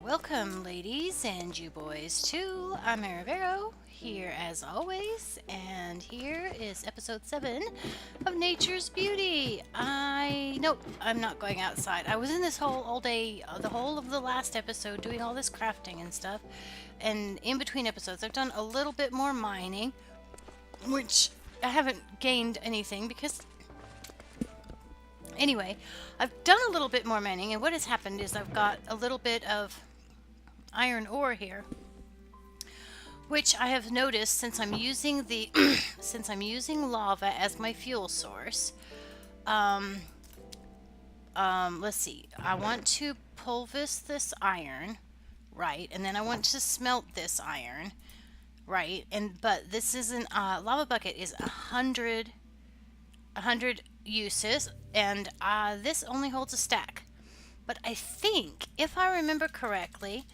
Welcome, ladies and you boys, too. I'm Marivero, here as always, and here is episode 7 of Nature's Beauty. Nope, I'm not going outside. I was in this hole all day, the whole of the last episode, doing all this crafting and stuff, and in between episodes, I've done a little bit more mining, which I haven't gained anything because anyway, I've done a little bit more mining, and what has happened is I've got a little bit of iron ore here, which I have noticed since I'm using the since I'm using lava as my fuel source. Let's see. I want to pulverize this iron, right, and then I want to smelt this iron, right, but this isn't lava bucket is 100 uses, and this only holds a stack. But I think, if I remember correctly,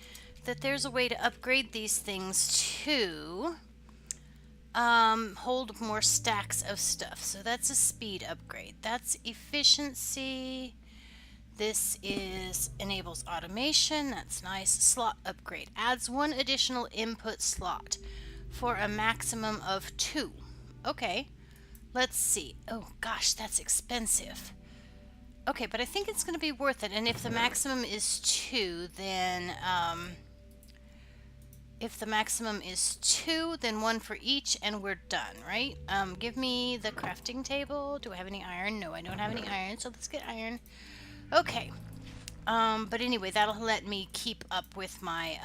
that there's a way to upgrade these things to hold more stacks of stuff. So that's a speed upgrade. That's efficiency. This is enables automation. That's nice. Slot upgrade. Adds one additional input slot for a maximum of 2. Okay. Let's see. Oh gosh, that's expensive. Okay, but I think it's going to be worth it. And if the maximum is 2, then if the maximum is 2, then 1 for each, and we're done, right? Give me the crafting table. Do I have any iron? No, I don't have any iron, so let's get iron. Okay. But anyway, that'll let me keep up with my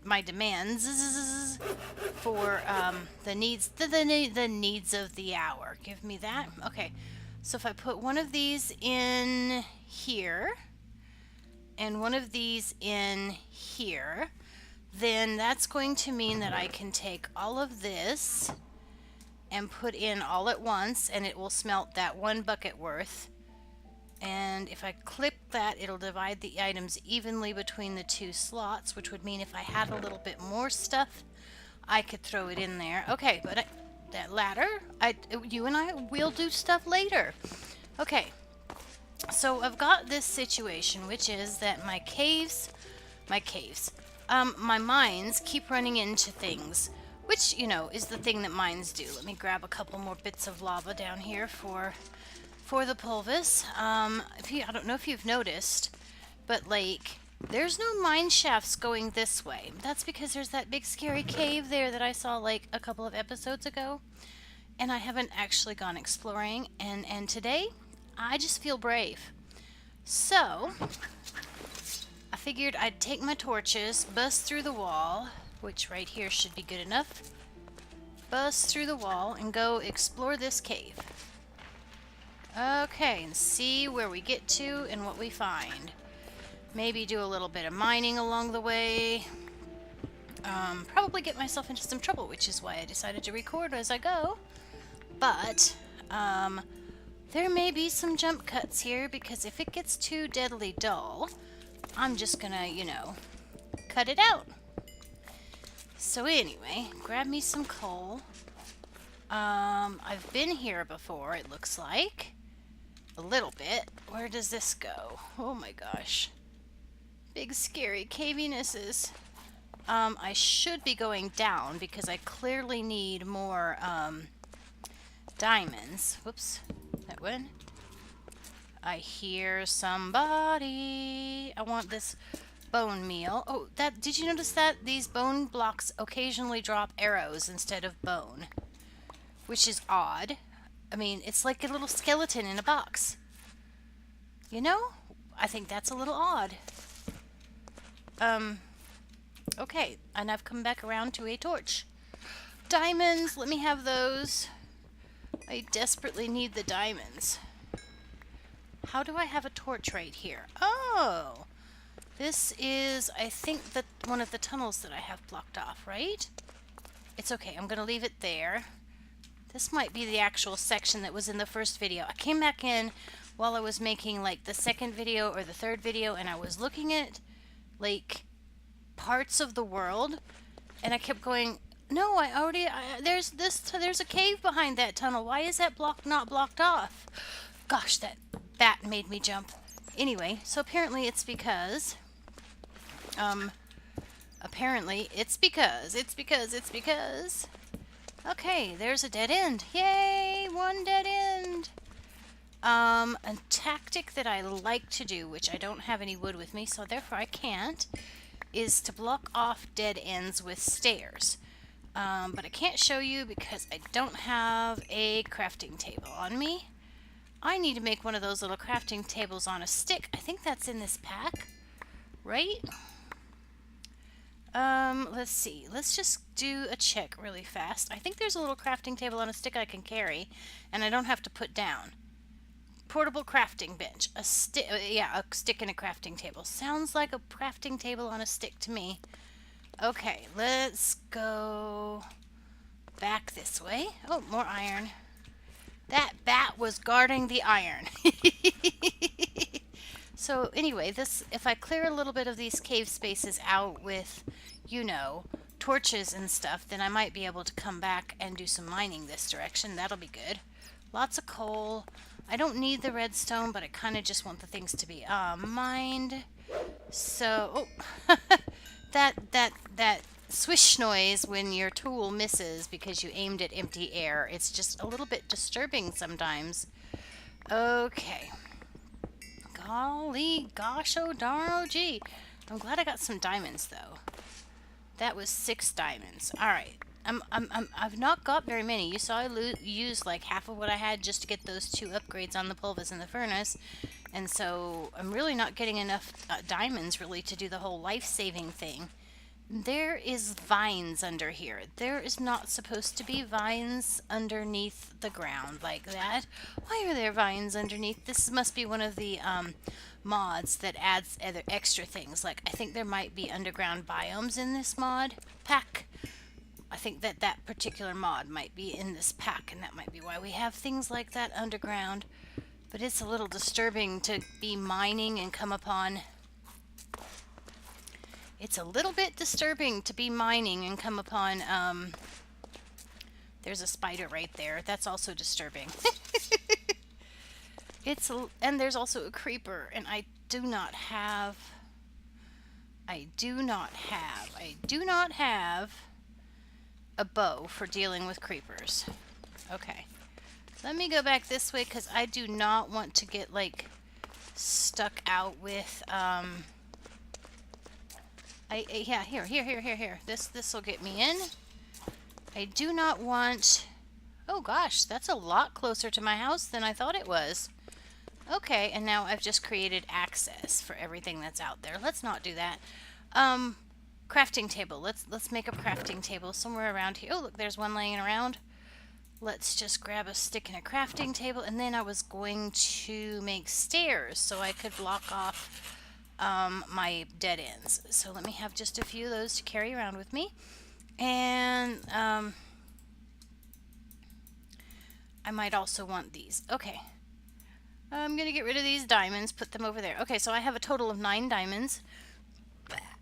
my demands for the needs the needs of the hour. Give me that. Okay. So if I put one of these in here and one of these in here, then that's going to mean that I can take all of this and put in all at once, and it will smelt that 1 bucket worth. And if I click that, it'll divide the items evenly between the 2 slots, which would mean if I had a little bit more stuff, I could throw it in there. Okay, but that ladder, you and I will do stuff later. Okay, so I've got this situation, which is that my mines keep running into things, which, you know, is the thing that mines do. Let me grab a couple more bits of lava down here for the pulvis. I don't know if you've noticed, but like, there's no mine shafts going this way. That's because there's that big scary cave there that I saw like a couple of episodes ago, and I haven't actually gone exploring, and today I just feel brave. So I figured I'd take my torches, bust through the wall, which right here should be good enough, bust through the wall and go explore this cave. Okay, and see where we get to and what we find. Maybe do a little bit of mining along the way. Probably get myself into some trouble, which is why I decided to record as I go. But there may be some jump cuts here, because if it gets too deadly dull, I'm just gonna, you know, cut it out. So anyway, grab me some coal. I've been here before, it looks like. A little bit. Where does this go? Oh my gosh. Big scary cavinesses. I should be going down because I clearly need more diamonds. Whoops. That one. I hear somebody. I want this bone meal. Oh, did you notice that? These bone blocks occasionally drop arrows instead of bone, which is odd. I mean, it's like a little skeleton in a box. You know? I think that's a little odd. Okay, and I've come back around to a torch. Diamonds, let me have those. I desperately need the diamonds. How do I have a torch right here? Oh! This is, I think, one of the tunnels that I have blocked off, right? It's okay, I'm gonna leave it there. This might be the actual section that was in the first video. I came back in while I was making like the second video or the third video, and I was looking at like parts of the world, and I kept going, no, there's a cave behind that tunnel. Why is that not blocked off? Gosh, that bat made me jump. Anyway, so apparently it's because Apparently, it's because. Okay, there's a dead end. Yay, one dead end. A tactic that I like to do, which I don't have any wood with me, so therefore I can't, is to block off dead ends with stairs. But I can't show you because I don't have a crafting table on me. I need to make one of those little crafting tables on a stick. I think that's in this pack, right? Let's see. Let's just do a check really fast. I think there's a little crafting table on a stick I can carry, and I don't have to put down. Portable crafting bench. A stick, yeah, a stick and a crafting table. Sounds like a crafting table on a stick to me. Okay, let's go back this way. Oh, more iron. That bat was guarding the iron. So anyway, this, if I clear a little bit of these cave spaces out with, you know, torches and stuff, then I might be able to come back and do some mining this direction. That'll be good. Lots of coal. I don't need the redstone, but I kind of just want the things to be mined. So, oh, that swish noise when your tool misses because you aimed at empty air. It's just a little bit disturbing sometimes. Okay. Golly gosh, oh darn, oh gee. I'm glad I got some diamonds though. That was 6 diamonds. All right. I've not got very many. You saw I used like half of what I had just to get those 2 upgrades on the pulvis and the furnace. And so I'm really not getting enough diamonds really to do the whole life-saving thing. There is vines under here. There is not supposed to be vines underneath the ground like that. Why are there vines underneath? This must be one of the mods that adds other extra things. Like, I think there might be underground biomes in this mod pack. I think that particular mod might be in this pack, and that might be why we have things like that underground. But it's a little disturbing to be mining and come upon... It's a little bit disturbing to be mining and come upon, there's a spider right there. That's also disturbing. And there's also a creeper, and I do not have a bow for dealing with creepers. Okay. Let me go back this way, because I do not want to get, like, stuck out with, yeah, here. This will get me in. I do not want... Oh gosh, that's a lot closer to my house than I thought it was. Okay, and now I've just created access for everything that's out there. Let's not do that. Crafting table. Let's make a crafting table somewhere around here. Oh, look, there's one laying around. Let's just grab a stick and a crafting table, and then I was going to make stairs so I could block off my dead ends. So let me have just a few of those to carry around with me. And I might also want these. Okay. I'm going to get rid of these diamonds, put them over there. Okay, so I have a total of 9 diamonds.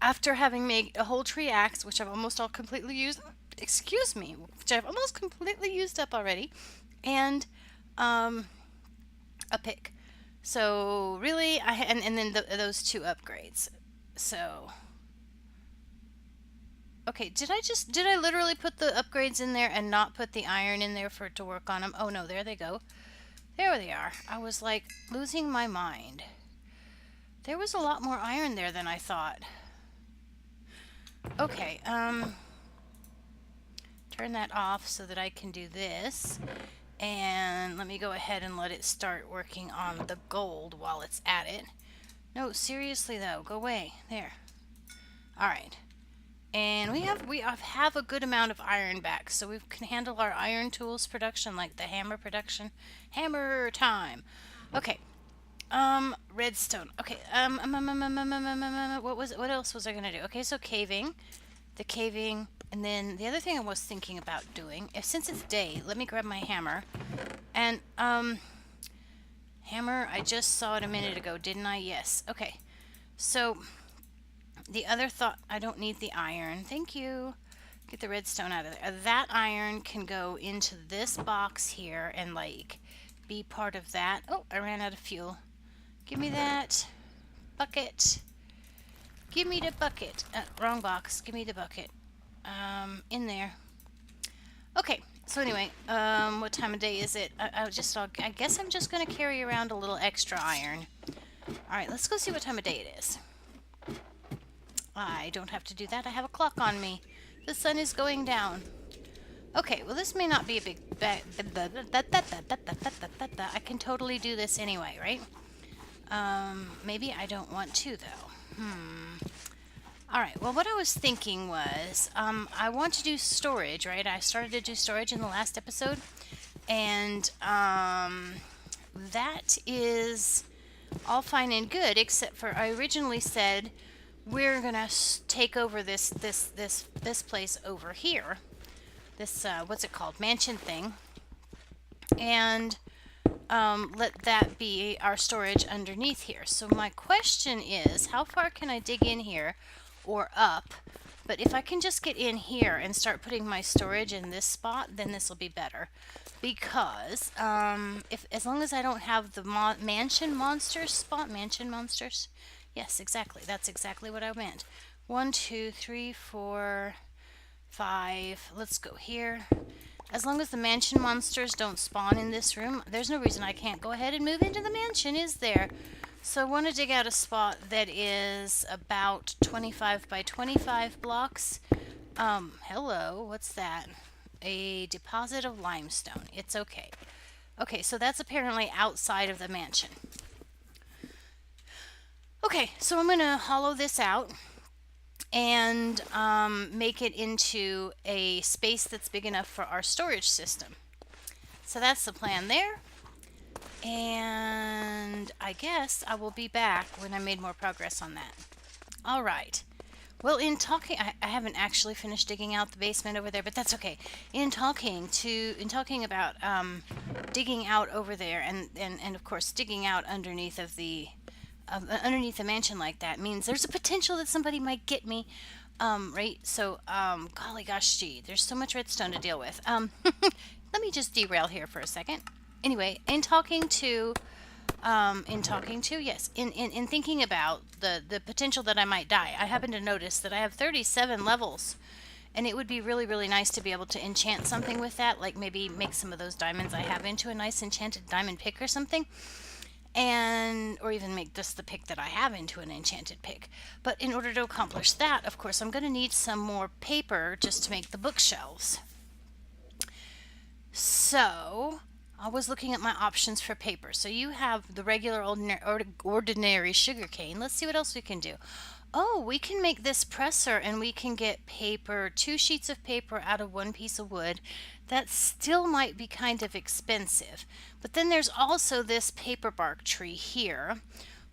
After having made a whole tree axe, which I've almost all completely used, which I've almost completely used up already, and a pick. So really, and then those 2 upgrades. So, okay, did I literally put the upgrades in there and not put the iron in there for it to work on them? Oh no, there they go. There they are. I was like losing my mind. There was a lot more iron there than I thought. Okay, turn that off so that I can do this. And let me go ahead and let it start working on the gold while it's at it. No, seriously though, go away. There. Alright. And we have a good amount of iron back, so we can handle our iron tools production, like the hammer production. Hammer time. Okay. Redstone. Okay. What else was I gonna do? Okay, so caving. The caving. And then the other thing I was thinking about doing, since it's day, let me grab my hammer. And, hammer, I just saw it a minute ago, didn't I? Yes. Okay. So, the other thought, I don't need the iron. Thank you. Get the redstone out of there. That iron can go into this box here and, like, be part of that. Oh, I ran out of fuel. Give me that bucket. Give me the bucket. Wrong box. Give me the bucket. In there. Okay. So anyway, what time of day is it? I guess I'm just gonna carry around a little extra iron. All right, let's go see what time of day it is. I don't have to do that. I have a clock on me. The sun is going down. Okay, well this may not be a big... I can totally do this anyway, right? Maybe I don't want to, though. Alright, well what I was thinking was, I want to do storage, right? I started to do storage in the last episode, and, that is all fine and good, except for I originally said we're gonna take over this place over here. This, what's it called? Mansion thing. And let that be our storage underneath here. So my question is, how far can I dig in here or up? But if I can just get in here and start putting my storage in this spot, then this will be better. Because as long as I don't have the mansion monsters spot, mansion monsters. Yes, exactly. That's exactly what I meant. 1, 2, 3, 4, 5. Let's go here. As long as the mansion monsters don't spawn in this room, there's no reason I can't go ahead and move into the mansion, is there? So I want to dig out a spot that is about 25 by 25 blocks. Hello, what's that? A deposit of limestone. It's okay. Okay, so that's apparently outside of the mansion. Okay, so I'm going to hollow this out and make it into a space that's big enough for our storage system. So that's the plan there. And I guess I will be back when I made more progress on that. All right. Well, in talking, I haven't actually finished digging out the basement over there, but that's okay. In talking about digging out over there, and of course digging out underneath of the underneath a mansion like that means there's a potential that somebody might get me, right? So, golly gosh, gee, there's so much redstone to deal with. Let me just derail here for a second. Anyway, in thinking about the potential that I might die, I happen to notice that I have 37 levels, and it would be really, really nice to be able to enchant something with that, like maybe make some of those diamonds I have into a nice enchanted diamond pick or something. Or even make just the pick that I have into an enchanted pick. But in order to accomplish that, of course, I'm going to need some more paper just to make the bookshelves. So, I was looking at my options for paper. So you have the regular ordinary sugar cane. Let's see what else we can do. Oh, we can make this presser and we can get paper, 2 sheets of paper out of 1 piece of wood. That still might be kind of expensive. But then there's also this paper bark tree here,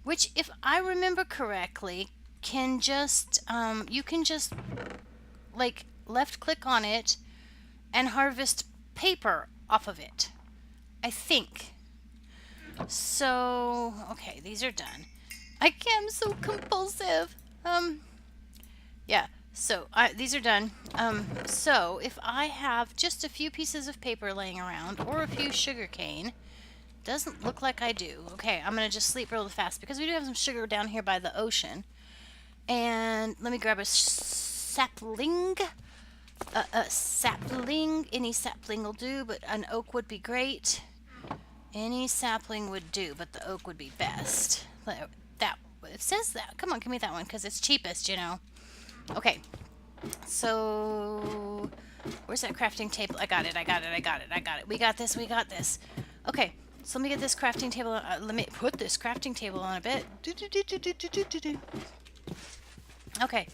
which if I remember correctly, can just, you can just like left click on it and harvest paper off of it. I think. So, okay, these are done. I'm so compulsive. Yeah, so these are done. So if I have just a few pieces of paper laying around or a few sugar cane, doesn't look like I do. Okay, I'm gonna just sleep real fast because we do have some sugar down here by the ocean. And let me grab a sapling. A sapling. Any sapling will do, but an oak would be great. Any sapling would do, but the oak would be best. That it says that. Come on, give me that one because it's cheapest, you know. Okay. So where's that crafting table? I got it. We got this. Okay. So let me get this crafting table. Let me put this crafting table on a bit. Okay.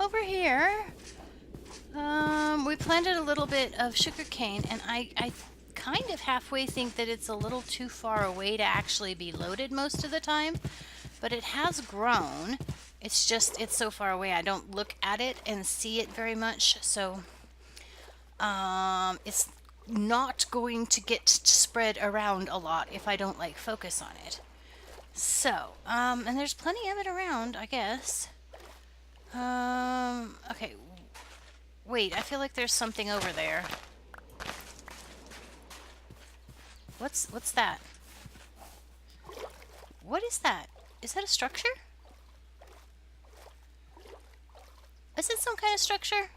Over here, we planted a little bit of sugar cane, and I kind of halfway think that it's a little too far away to actually be loaded most of the time, but it has grown. It's just, it's so far away I don't look at it and see it very much, so it's not going to get spread around a lot if I don't like focus on it. So, and there's plenty of it around, I guess. Okay. Wait, I feel like there's something over there. What's that? What is that? Is that a structure? Is it some kind of structure?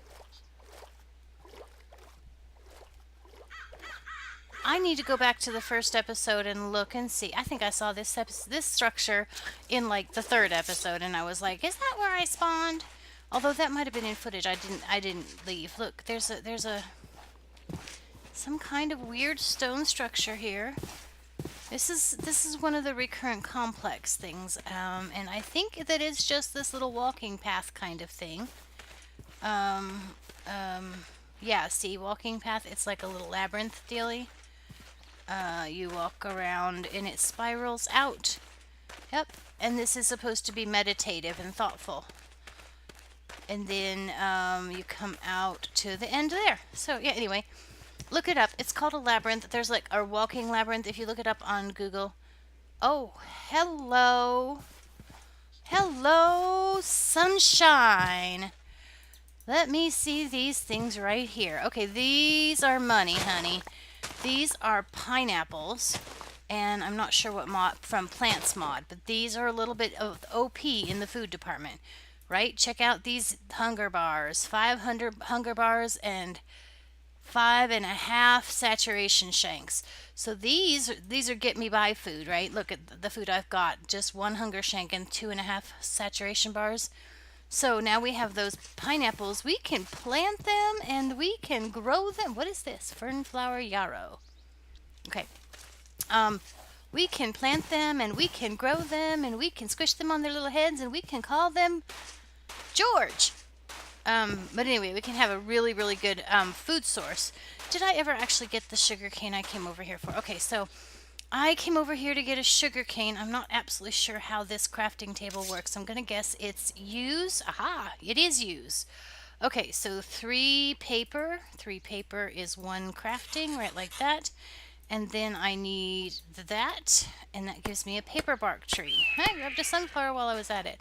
I need to go back to the first episode and look and see. I think I saw this structure in like the third episode, and I was like, "Is that where I spawned?" Although that might have been in footage. I didn't leave. Look, there's a some kind of weird stone structure here. This is one of the recurrent complex things, and I think that it's just this little walking path kind of thing. Um, yeah, see, walking path. It's like a little labyrinth dealy. You walk around and it spirals out. Yep. And this is supposed to be meditative and thoughtful. And then you come out to the end there. So, yeah, anyway, look it up. It's called a labyrinth. There's like a walking labyrinth if you look it up on Google. Oh, hello. Hello, sunshine. Let me see these things right here. Okay, these are money, honey. These are pineapples, and I'm not sure what mod from Plants Mod, but these are a little bit of OP in the food department, right? Check out these hunger bars, 500 hunger bars and 5.5 saturation shanks. So these are get me by food, right? Look at the food I've got, just one hunger shank and 2.5 saturation bars. So now we have those pineapples. We can plant them and we can grow them. What is this? Fernflower yarrow. Okay. We can plant them and we can grow them and we can squish them on their little heads and we can call them George. But anyway, we can have a really, really good food source. Did I ever actually get the sugar cane I came over here for? Okay, so I came over here to get a sugar cane. I'm not absolutely sure how this crafting table works. I'm going to guess it's use. Aha, it is use. Okay, so 3 paper. 3 paper is 1 crafting, right like that. And then I need that, and that gives me a paper bark tree. I grabbed a sunflower while I was at it.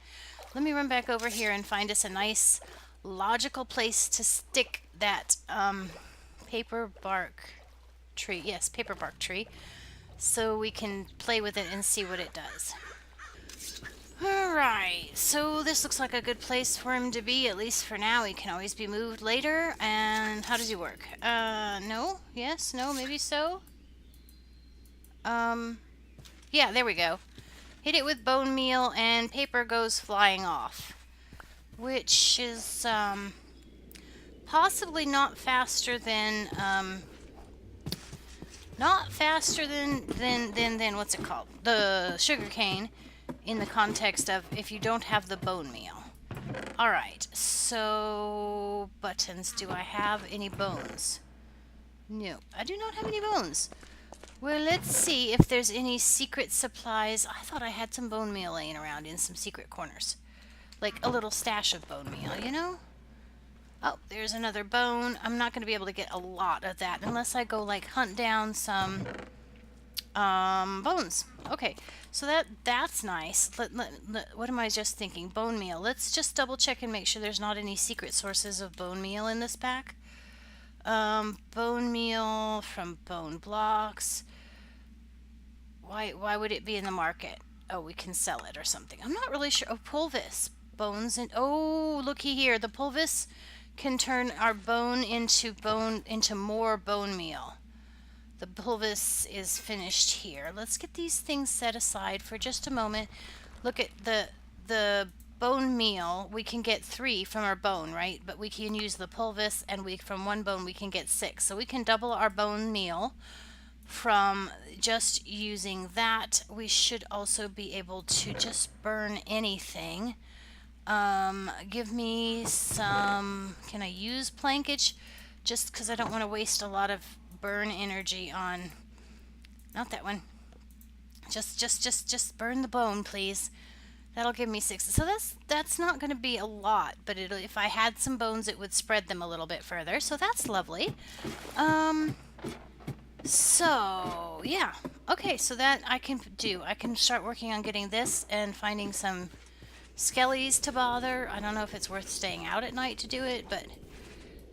Let me run back over here and find us a nice, logical place to stick that paper bark tree. Yes, paper bark tree. So we can play with it and see what it does. Alright, so this looks like a good place for him to be, at least for now. He can always be moved later. And how does he work? No? Yes? No? Maybe so? Yeah, there we go. Hit it with bone meal and paper goes flying off. Which is, possibly not faster than, than what's it called? The sugar cane, in the context of if you don't have the bone meal. Alright, so buttons. Do I have any bones? No, I do not have any bones. Well, let's see if there's any secret supplies. I thought I had some bone meal laying around in some secret corners. Like a little stash of bone meal, you know? Oh, there's another bone. I'm not going to be able to get a lot of that unless I go, like, hunt down some bones. Okay, so that's nice. What am I just thinking? Bone meal. Let's just double check and make sure there's not any secret sources of bone meal in this pack. Bone meal from bone blocks. Why would it be in the market? Oh, we can sell it or something. I'm not really sure. Oh, pulvis. Bones and oh, looky here. The pulvis can turn our bone into more bone meal. The pulvis is finished here. Let's get these things set aside for just a moment. Look at the bone meal. We can get 3 from our bone, right? But we can use the pulvis, and from 1 bone we can get 6. So we can double our bone meal from just using that. We should also be able to just burn anything. Give me some. Can I use plankage? Just because I don't want to waste a lot of burn energy on. Not that one. Just burn the bone, please. That'll give me 6. So that's not going to be a lot, but if I had some bones, it would spread them a little bit further. So that's lovely. So yeah. Okay, so that I can do. I can start working on getting this and finding some skellies to bother. I don't know if it's worth staying out at night to do it, but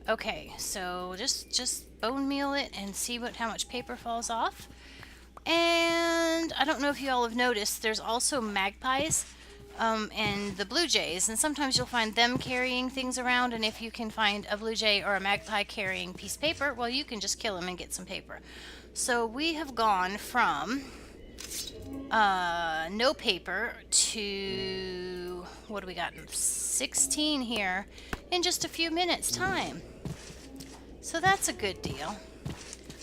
okay. So just bone meal it and see how much paper falls off. And I don't know if you all have noticed, there's also magpies and the blue jays. And sometimes you'll find them carrying things around. And if you can find a blue jay or a magpie carrying piece of paper, well, you can just kill them and get some paper. So we have gone from no paper to, what do we got? 16 here in just a few minutes time. So that's a good deal.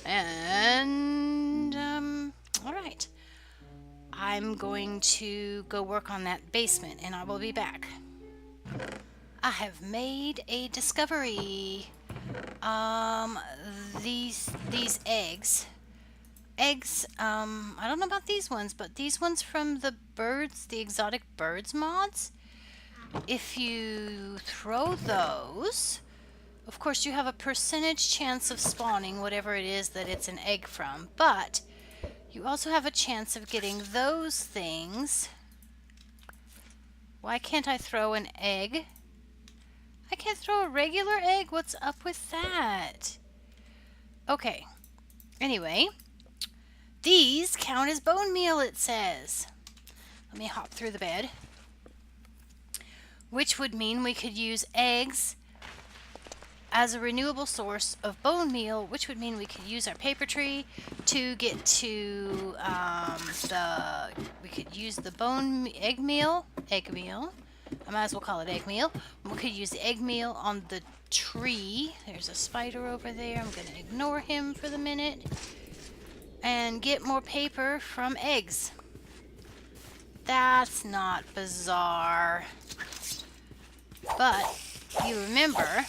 And all right, I'm going to go work on that basement and I will be back. I have made a discovery. These eggs, I don't know about these ones, but these ones from the birds, the exotic birds mods, if you throw those, of course you have a percentage chance of spawning whatever it is that it's an egg from, but you also have a chance of getting those things. Why can't I throw an egg? I can't throw a regular egg? What's up with that? Okay. Anyway, these count as bone meal, it says. Let me hop through the bed. Which would mean we could use eggs as a renewable source of bone meal, which would mean we could use our paper tree to get to we could use the egg meal. I might as well call it egg meal. We could use the egg meal on the tree. There's a spider over there. I'm going to ignore him for the minute. And get more paper from eggs. That's not bizarre. But you remember,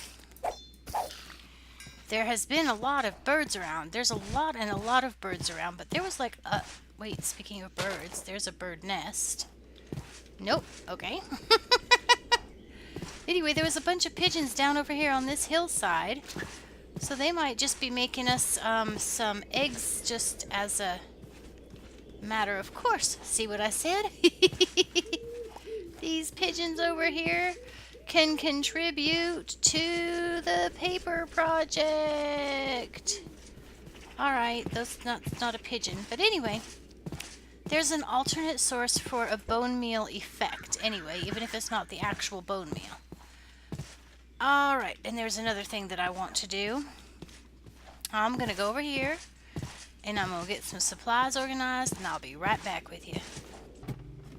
there has been a lot of birds around. There's a lot of birds around. But there was like a... Wait, speaking of birds, there's a bird nest. Nope. Okay. Anyway, there was a bunch of pigeons down over here on this hillside. So they might just be making us some eggs just as a matter of course. See what I said? These pigeons over here can contribute to the paper project. Alright, that's not a pigeon. But anyway, there's an alternate source for a bone meal effect. Anyway, even if it's not the actual bone meal. Alright, and there's another thing that I want to do. I'm going to go over here, and I'm going to get some supplies organized, and I'll be right back with you.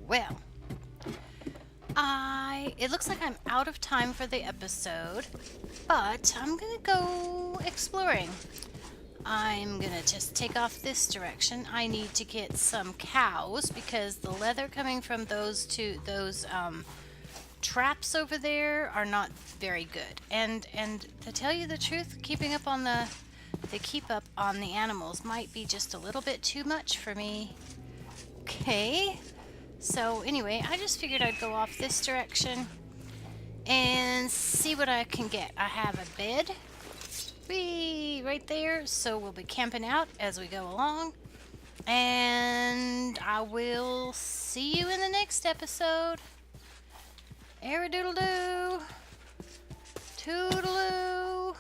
Well, it looks like I'm out of time for the episode, but I'm going to go exploring. I'm going to just take off this direction. I need to get some cows, because the leather coming from those traps over there are not very good. And to tell you the truth, keeping up on the animals might be just a little bit too much for me. Okay. So anyway, I just figured I'd go off this direction and see what I can get. I have a bed right there, so we'll be camping out as we go along. And I will see you in the next episode. Eridoodle-doo. Toodaloo.